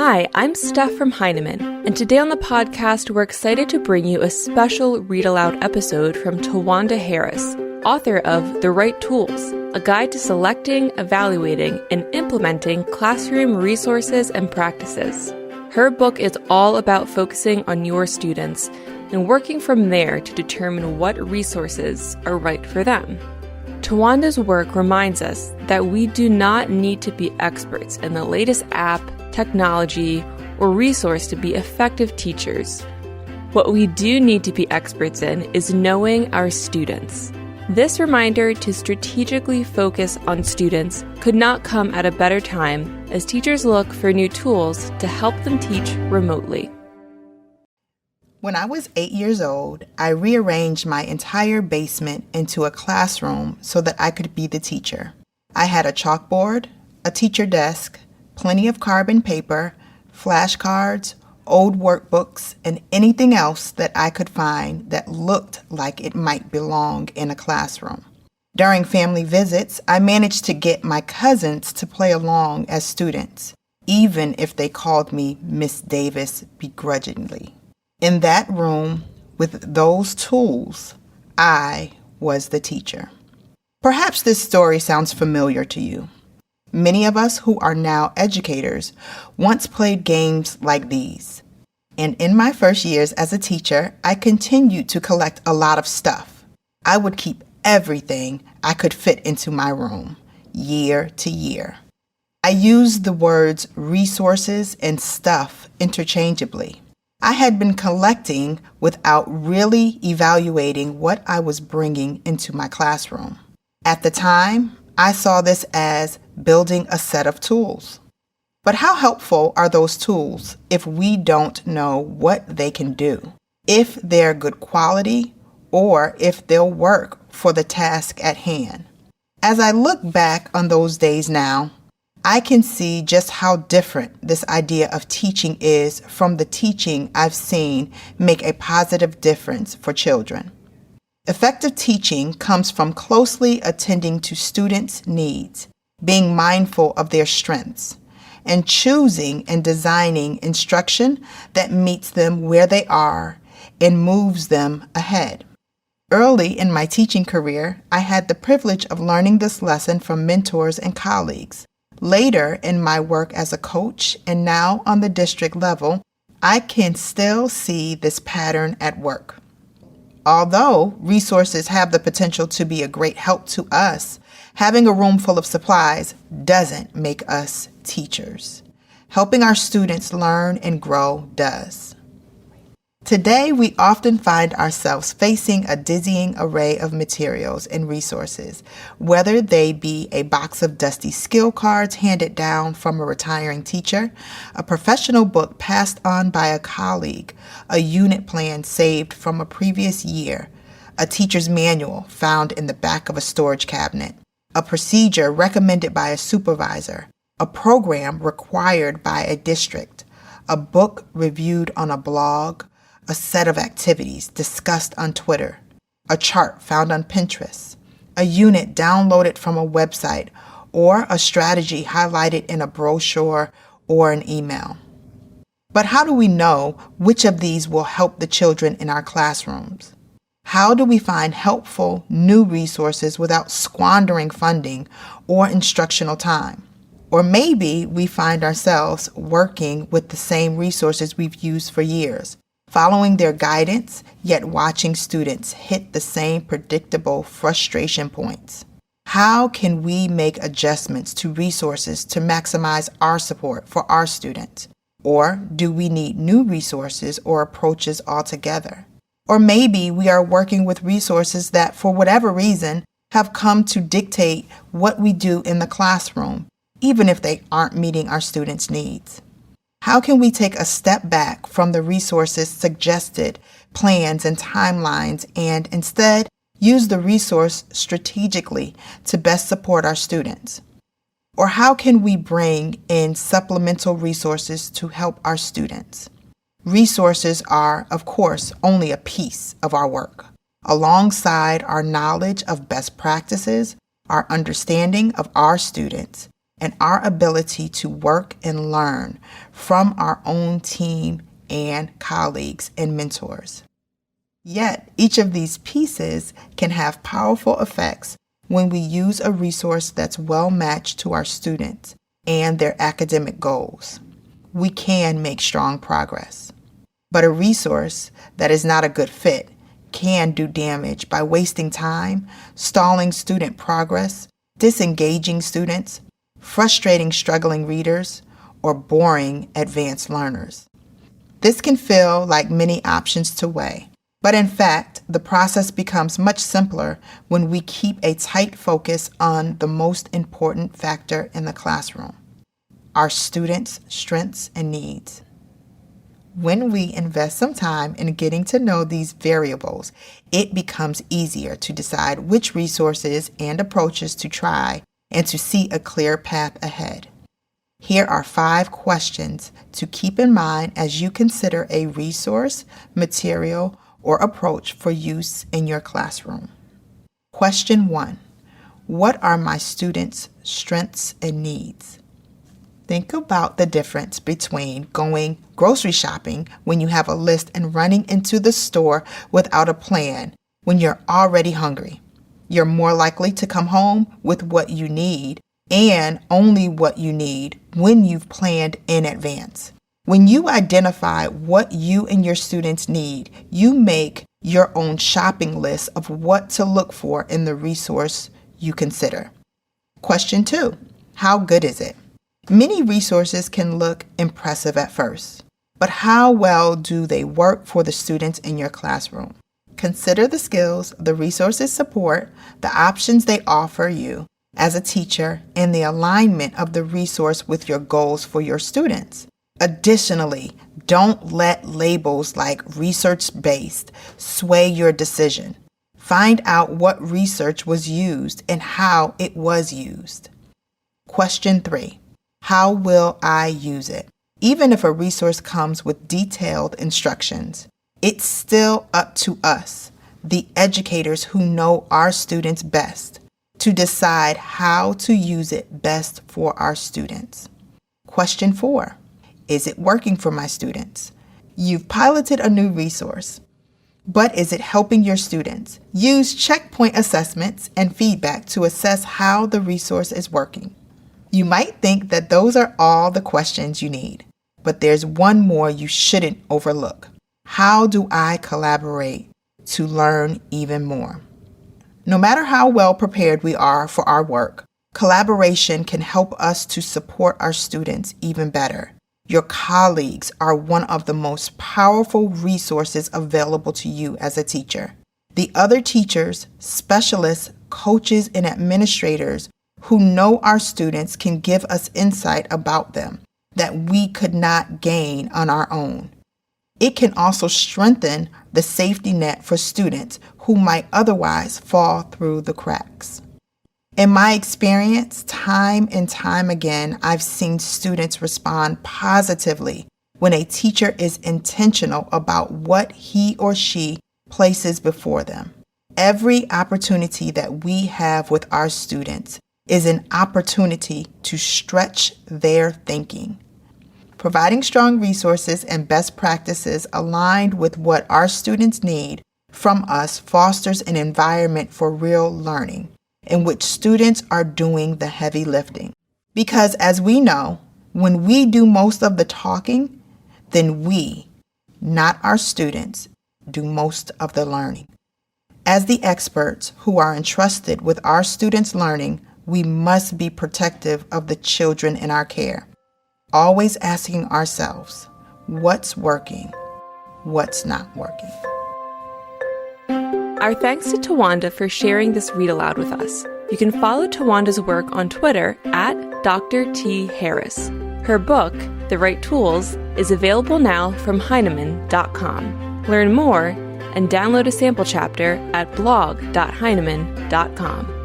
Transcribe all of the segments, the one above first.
Hi, I'm Steph from Heinemann, and today on the podcast, we're excited to bring you a special Read Aloud episode from Towanda Harris, author of The Right Tools, a guide to selecting, evaluating, and implementing classroom resources and practices. Her book is all about focusing on your students and working from there to determine what resources are right for them. Towanda's work reminds us that we do not need to be experts in the latest app, technology, or resource to be effective teachers. What we do need to be experts in is knowing our students. This reminder to strategically focus on students could not come at a better time as teachers look for new tools to help them teach remotely. When I was 8 years old, I rearranged my entire basement into a classroom so that I could be the teacher. I had a chalkboard, a teacher desk, plenty of carbon paper, flashcards, old workbooks, and anything else that I could find that looked like it might belong in a classroom. During family visits, I managed to get my cousins to play along as students, even if they called me Miss Davis begrudgingly. In that room, with those tools, I was the teacher. Perhaps this story sounds familiar to you. Many of us who are now educators once played games like these. And in my first years as a teacher, I continued to collect a lot of stuff. I would keep everything I could fit into my room, year to year. I used the words resources and stuff interchangeably. I had been collecting without really evaluating what I was bringing into my classroom. At the time, I saw this as building a set of tools. But how helpful are those tools if we don't know what they can do, if they're good quality, or if they'll work for the task at hand? As I look back on those days now, I can see just how different this idea of teaching is from the teaching I've seen make a positive difference for children. Effective teaching comes from closely attending to students' needs, being mindful of their strengths, and choosing and designing instruction that meets them where they are and moves them ahead. Early in my teaching career, I had the privilege of learning this lesson from mentors and colleagues. Later in my work as a coach and now on the district level, I can still see this pattern at work. Although resources have the potential to be a great help to us, having a room full of supplies doesn't make us teachers. Helping our students learn and grow does. Today, we often find ourselves facing a dizzying array of materials and resources, whether they be a box of dusty skill cards handed down from a retiring teacher, a professional book passed on by a colleague, a unit plan saved from a previous year, a teacher's manual found in the back of a storage cabinet, a procedure recommended by a supervisor, a program required by a district, a book reviewed on a blog, a set of activities discussed on Twitter, a chart found on Pinterest, a unit downloaded from a website, or a strategy highlighted in a brochure or an email. But how do we know which of these will help the children in our classrooms? How do we find helpful new resources without squandering funding or instructional time? Or maybe we find ourselves working with the same resources we've used for years, following their guidance, yet watching students hit the same predictable frustration points. How can we make adjustments to resources to maximize our support for our students? Or do we need new resources or approaches altogether? Or maybe we are working with resources that, for whatever reason, have come to dictate what we do in the classroom, even if they aren't meeting our students' needs. How can we take a step back from the resources suggested, plans, and timelines, and instead use the resource strategically to best support our students? Or how can we bring in supplemental resources to help our students? Resources are, of course, only a piece of our work. Alongside our knowledge of best practices, our understanding of our students, and our ability to work and learn from our own team and colleagues and mentors. Yet, each of these pieces can have powerful effects when we use a resource that's well matched to our students and their academic goals. We can make strong progress. But a resource that is not a good fit can do damage by wasting time, stalling student progress, disengaging students, frustrating struggling readers, or boring advanced learners. This can feel like many options to weigh, but in fact, the process becomes much simpler when we keep a tight focus on the most important factor in the classroom: our students' strengths and needs. When we invest some time in getting to know these variables, it becomes easier to decide which resources and approaches to try and to see a clear path ahead. Here are 5 questions to keep in mind as you consider a resource, material, or approach for use in your classroom. Question 1. What are my students' strengths and needs? Think about the difference between going grocery shopping when you have a list and running into the store without a plan when you're already hungry. You're more likely to come home with what you need and only what you need when you've planned in advance. When you identify what you and your students need, you make your own shopping list of what to look for in the resource you consider. Question 2. How good is it? Many resources can look impressive at first, but how well do they work for the students in your classroom? Consider the skills the resources support, the options they offer you as a teacher, and the alignment of the resource with your goals for your students. Additionally, don't let labels like research-based sway your decision. Find out what research was used and how it was used. Question 3. How will I use it? Even if a resource comes with detailed instructions, it's still up to us, the educators who know our students best, to decide how to use it best for our students. Question 4. Is it working for my students? You've piloted a new resource, but is it helping your students? Use checkpoint assessments and feedback to assess how the resource is working. You might think that those are all the questions you need, but there's one more you shouldn't overlook. How do I collaborate to learn even more? No matter how well prepared we are for our work, collaboration can help us to support our students even better. Your colleagues are one of the most powerful resources available to you as a teacher. The other teachers, specialists, coaches, and administrators who know our students can give us insight about them that we could not gain on our own. It can also strengthen the safety net for students who might otherwise fall through the cracks. In my experience, time and time again, I've seen students respond positively when a teacher is intentional about what he or she places before them. Every opportunity that we have with our students is an opportunity to stretch their thinking. Providing strong resources and best practices aligned with what our students need from us fosters an environment for real learning in which students are doing the heavy lifting. Because as we know, when we do most of the talking, then we, not our students, do most of the learning. As the experts who are entrusted with our students' learning, we must be protective of the children in our care, always asking ourselves, what's working, what's not working. Our thanks to Towanda for sharing this read aloud with us. You can follow Towanda's work on Twitter at Dr. T. Harris. Her book, The Right Tools, is available now from Heinemann.com. Learn more and download a sample chapter at blog.heinemann.com.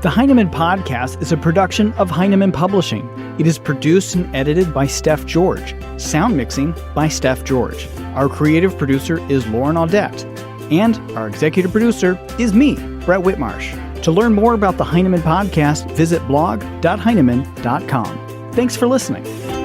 The Heinemann Podcast is a production of Heinemann Publishing. It is produced and edited by Steph George. Sound mixing by Steph George. Our creative producer is Lauren Audette. And our executive producer is me, Brett Whitmarsh. To learn more about the Heinemann podcast, visit blog.heinemann.com. Thanks for listening.